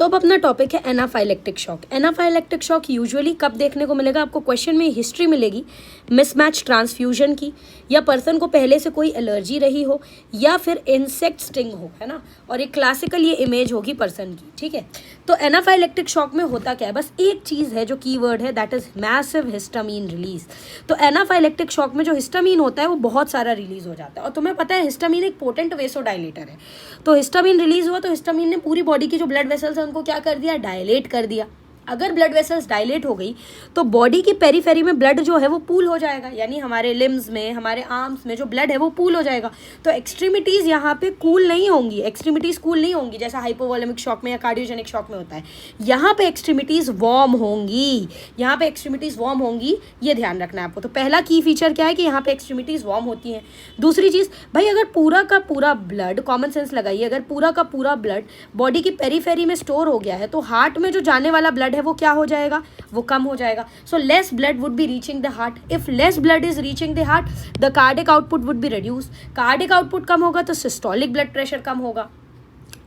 तो अब अपना टॉपिक है anaphylactic shock. Anaphylactic shock usually कब देखने को मिलेगा? आपको क्वेश्चन में हिस्ट्री मिलेगी मिसमैच ट्रांसफ्यूजन की, या पर्सन को पहले से कोई एलर्जी रही हो, या फिर इंसेक्ट स्टिंग हो, है ना। और एक क्लासिकल ये इमेज होगी पर्सन की, ठीक है। तो एनाफाइलेक्टिक शॉक में होता क्या है? बस एक चीज़ है जो कीवर्ड है, that is massive histamine release. तो एनाफाइलेक्टिक शॉक में जो हिस्टामीन होता है वो बहुत सारा रिलीज हो जाता है, और तुम्हें पता है हिस्टामीन एक पोटेंट वेसोडाइलेटर है। तो हिस्टामीन रिलीज हुआ तो हिस्टामीन ने पूरी बॉडी की जो ब्लड वेसल्स है उनको क्या कर दिया? डायलेट कर दिया। अगर ब्लड वेसल्स डायलेट हो गई तो बॉडी की पेरीफेरी में ब्लड जो है वो पूल हो जाएगा, यानी हमारे लिम्स में, हमारे आर्म्स में जो ब्लड है वो पूल हो जाएगा। तो एक्सट्रीमिटीज़ यहाँ पे कूल नहीं होंगी, एक्सट्रीमिटीज़ कूल नहीं होंगी जैसा हाइपोवोलेमिक शॉक में या कार्डियोजेनिक शॉक में होता है। यहाँ पे एक्सट्रीमिटीज़ वार्म होंगी, यहाँ पे एक्सट्रीमिटीज़ वार्म होंगी, ये ध्यान रखना है आपको। तो पहला की फीचर क्या है कि यहाँ पे एक्सट्रीमिटीज़ वार्म होती हैं। दूसरी चीज़, भाई अगर पूरा का पूरा ब्लड, कॉमन सेंस लगाइए, अगर पूरा का पूरा ब्लड बॉडी की पेरीफेरी में स्टोर हो गया है तो हार्ट में जो जाने वाला ब्लड है वो क्या हो जाएगा? वो कम हो जाएगा। So less blood would be reaching the heart. If less blood is reaching the heart, the cardiac output would be reduce. Cardiac output कम होगा तो सिस्टोलिक ब्लड प्रेशर कम होगा,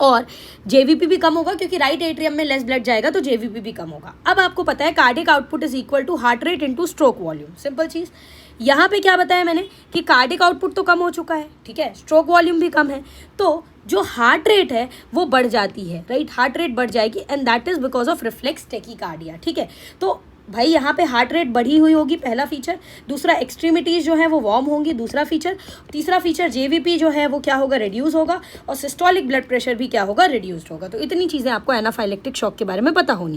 और जेवीपी भी कम होगा, क्योंकि राइट एट्रियम में लेस ब्लड जाएगा तो जेवीपी भी कम होगा। अब आपको पता है cardiac output is equal to heart rate into stroke volume. Simple चीज़। यहाँ पे क्या बताया मैंने कि कार्डिक आउटपुट तो कम हो चुका है, ठीक है, स्ट्रोक वॉल्यूम भी कम है, तो जो हार्ट रेट है वो बढ़ जाती है, राइट। हार्ट रेट बढ़ जाएगी and that is because of reflex tachycardia, ठीक है। तो भाई यहाँ पे हार्ट रेट बढ़ी हुई होगी, पहला फीचर। दूसरा, एक्सट्रीमिटीज़ जो है वो वार्म होंगी, दूसरा फीचर। तीसरा फीचर, जेवीपी जो है वो क्या होगा? रिड्यूस होगा, और सिस्टोलिक ब्लड प्रेशर भी क्या होगा? रिड्यूस्ड होगा। तो इतनी चीज़ें आपको एनाफाइलेक्टिक शॉक के बारे में पता होनी